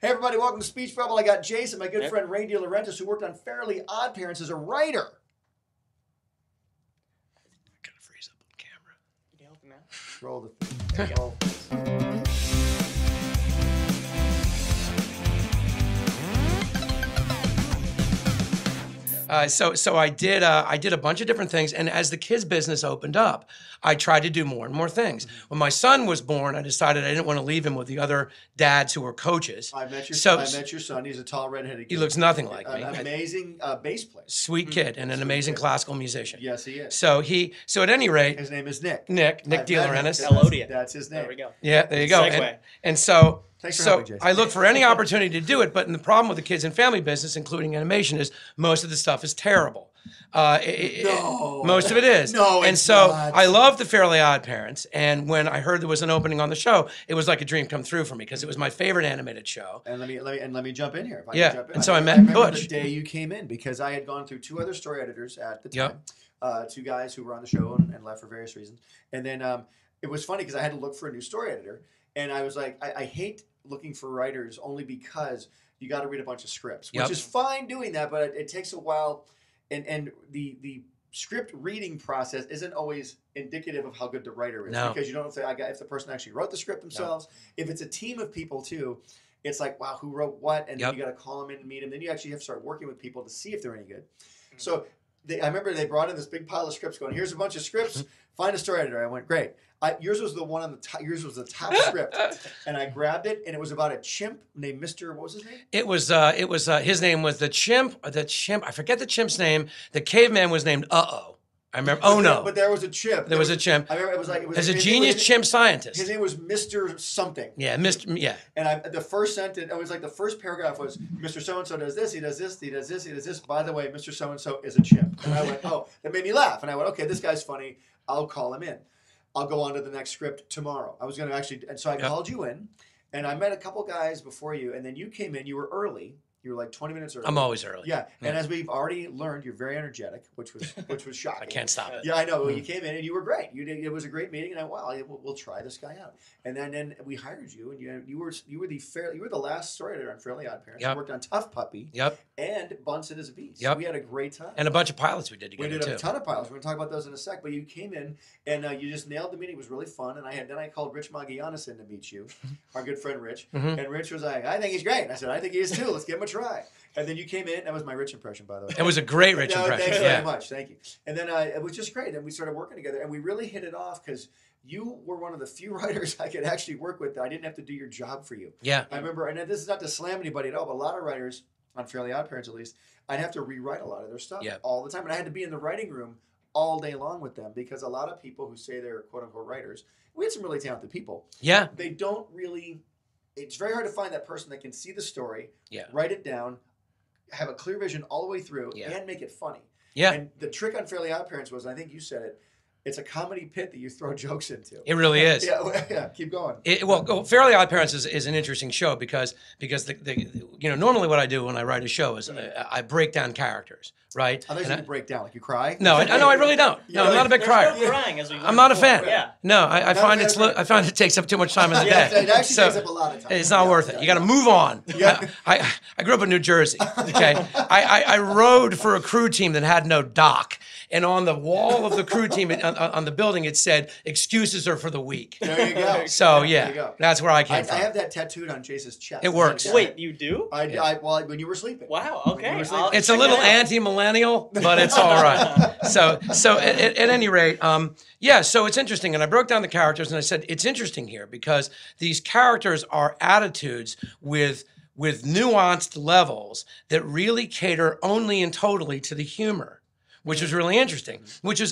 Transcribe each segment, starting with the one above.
Hey everybody, welcome to Speech Bubble. I got Jace and my good friend Ray DeLaurentis, who worked on Fairly OddParents as a writer. Gotta freeze up on camera. Can you help him out? Roll the roll. So I did a bunch of different things, and as the kids' business opened up, I tried to do more and more things. When my son was born, I decided I didn't want to leave him with the other dads who were coaches. I met your son. He's a tall, redheaded kid. He looks nothing like me. An amazing bass player. Sweet kid and an amazing classical musician. Yes, he is. So at any rate, his name is Nick. Nick DeLaurentis. Nickelodeon. That's his name. There we go. Yeah, there you go. Segue. And so. Thanks for So helping, Jason. I look for any opportunity to do it, but the problem with the kids and family business, including animation, is most of the stuff is terrible. No. Most of it is. No, and it's so not. I love the Fairly OddParents, and when I heard there was an opening on the show, it was like a dream come true for me because it was my favorite animated show. And let me jump in here. If I Yeah, can jump in. and so I met remember Butch. the day you came in because I had gone through two other story editors at the time. Yep. Two guys who were on the show and left for various reasons. And then it was funny because I had to look for a new story editor, and I was like, I hate looking for writers only because you got to read a bunch of scripts, which is fine doing that, but it takes a while, and the script reading process isn't always indicative of how good the writer is because you don't know if the person actually wrote the script themselves. If it's a team of people too, it's like, wow, who wrote what, and then you got to call them in and meet them. Then you actually have to start working with people to see if they're any good. So I remember they brought in this big pile of scripts going, here's a bunch of scripts, find a story editor. I went, great. Yours was the one on the top, yours was the top script. And I grabbed it, and it was about a chimp named Mr. What was his name? It was his name was the chimp, I forget the chimp's name. The caveman was named Uh-oh. I remember, oh no. But there was a chimp. There was a chimp. I remember it was As a genius chimp scientist. His name was Mr. something. Yeah, Mr. Yeah. And the first sentence, it was like the first paragraph was, Mr. So-and-so does this, he does this, he does this, he does this. By the way, Mr. So-and-so is a chimp. And I went, oh, that made me laugh. And I went, okay, this guy's funny. I'll call him in. I'll go on to the next script tomorrow. I was going to actually, and so I called you in, and I met a couple guys before you, and then you came in, you were early. You were like 20 minutes early. I'm always early. Yeah, and as we've already learned, you're very energetic, which was shocking. I can't stop it. Yeah, I know. Well, you came in and you were great. It was a great meeting, and we'll try this guy out. And then we hired you, and you were the last story editor on Fairly OddParents. Yep. You worked on Tough Puppy. Yep. And Bunsen is a Beast. Yep. We had a great time. And a bunch of pilots we did together We did a too. ton of pilots. We're going to talk about those in a sec. But you came in and you just nailed the meeting. It was really fun. And I called Rich Magianis in to meet you, our good friend Rich. Mm-hmm. And Rich was like, I think he's great. And I said, I think he is too. Let's give him a try. And then you came in. That was my Rich impression, by the way. It was a great Rich impression. Thanks yeah. very much. Thank you. And then it was just great. And we started working together. And we really hit it off because you were one of the few writers I could actually work with that I didn't have to do your job for you. Yeah. I remember, and this is not to slam anybody at all, but a lot of writers, on Fairly OddParents at least, I'd have to rewrite a lot of their stuff all the time. And I had to be in the writing room all day long with them because a lot of people who say they're quote-unquote writers, we had some really talented people. Yeah. They don't really, it's very hard to find that person that can see the story, Yeah. write it down, have a clear vision all the way through, and make it funny. Yeah. And the trick on Fairly OddParents was, I think you said it, it's a comedy pit that you throw jokes into. It really is. Yeah, keep going. Fairly OddParents is an interesting show because normally what I do when I write a show is I break down characters, right? I thought you break down, like you cry. No, I really don't. No, I'm not a big crier. No crying, as we I'm not a fan. Yeah. No, I find it takes up too much time in the day. It actually takes up a lot of time. It's not worth it. You got to move on. Yeah. I grew up in New Jersey. Okay, I rode for a crew team that had no dock, and on the wall of the crew team on the building it said "Excuses are for the weak." There you go. So There you go. that's where I came I from. have that tattooed on Jace's chest. It works. Wait, you do? Well, when you were sleeping. Wow. When you Okay. were sleeping. It's a little anti-millennial, but it's all right. So at any rate, so it's interesting. And I broke down the characters and I said, it's interesting here because these characters are attitudes with nuanced levels that really cater only and totally to the humor, which was really interesting,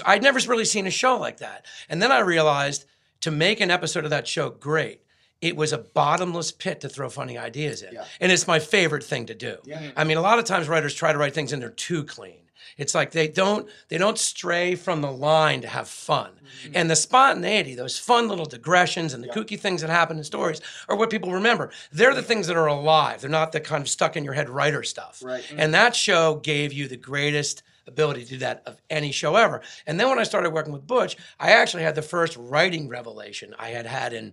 I'd never really seen a show like that. And then I realized to make an episode of that show great, it was a bottomless pit to throw funny ideas in. Yeah. And it's my favorite thing to do. Yeah. I mean, a lot of times writers try to write things and they're too clean. It's like they don't stray from the line to have fun. Mm-hmm. And the spontaneity, those fun little digressions and the kooky things that happen in stories are what people remember. They're the things that are alive. They're not the kind of stuck in your head writer stuff. Right. And that show gave you the greatest ability to do that of any show ever. And then when I started working with Butch, I actually had the first writing revelation I had in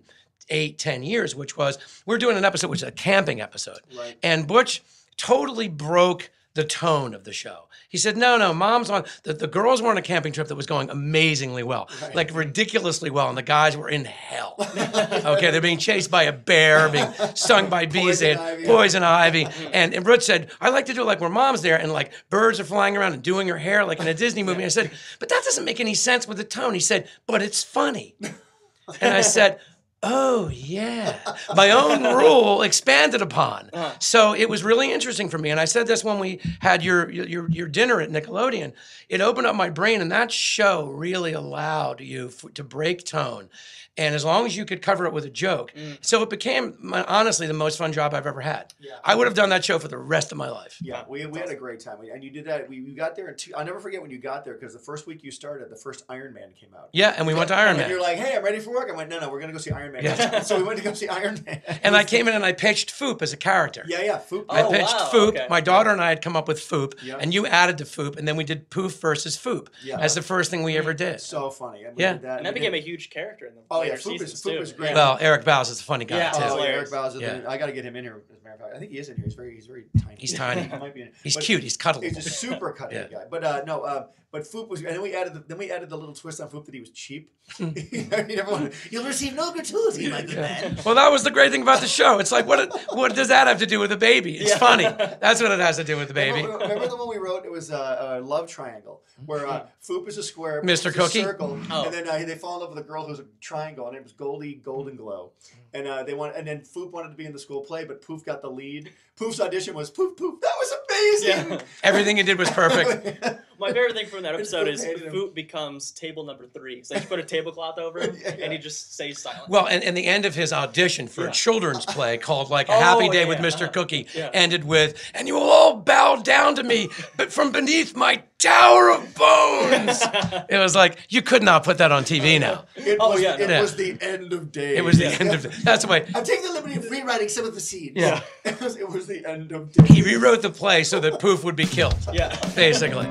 8, 10 years, which was, we're doing an episode, which is a camping episode. Right. And Butch totally broke the tone of the show. He said, no, Mom's on, the girls were on a camping trip that was going amazingly well, like ridiculously well, and the guys were in hell. Okay, they're being chased by a bear, being stung by bees, poison ivy. And Butch said, I like to do it like where Mom's there, and like birds are flying around and doing her hair like in a Disney movie. I said, but that doesn't make any sense with the tone. He said, but it's funny. And I said, oh, yeah. My own rule expanded upon. So it was really interesting for me. And I said this when we had your dinner at Nickelodeon. It opened up my brain, and that show really allowed you to break tone. And as long as you could cover it with a joke. So it became, honestly, the most fun job I've ever had. Yeah. I would have done that show for the rest of my life. Yeah, we had a great time. And you did that. We got there, I'll never forget when you got there, because the first week you started, the first Iron Man came out. Yeah, and we went to Iron Man. And you're like, hey, I'm ready for work. I went, no, we're going to go see Iron Man. Yeah. So we went to go see Iron Man. And I came in and I pitched Foop as a character. Yeah, Foop. I pitched Foop. Okay. My daughter and I had come up with Foop, and you added to Foop, and then we did Poof versus Foop as the first thing we ever did. So funny. And and that became a huge character in the later seasons, too. Foop is great. Well, Eric Bowes is a funny guy, too. Oh, Eric Bowes. I got to get him in here, as a matter of fact. I think he is in here. He's very tiny. He's tiny. He might be in He's cute. He's cuddly. He's a super cuddly guy. But but Foop was, and then we added the little twist on Foop that he was cheap. You'll receive no gratuity, my good man. Well, that was the great thing about the show. It's like, what does that have to do with the baby? It's funny. That's what it has to do with the baby. Remember the one we wrote? It was a love triangle where Foop is a square, Mr. Cookie, a circle, and then they fall in love with a girl who's a triangle, and it was Goldie Golden Glow, and then Foop wanted to be in the school play, but Poof got the lead. Poof's audition was Poof. That was amazing. Yeah. Everything he did was perfect. My favorite thing from that episode is Foop becomes table number 3. So they put a tablecloth over him, and he just stays silent. Well, and the end of his audition for a children's play called like A Happy Day with Mr. Cookie ended with, and you will all bow down to me, but from beneath my tower of bones. It was like, you could not put that on TV now. It was the end of days. It was the end of days. That's the way. I'm taking the liberty of rewriting some of the scenes. Yeah. It was the end of days. He rewrote the play so that Poof would be killed. Yeah. Basically.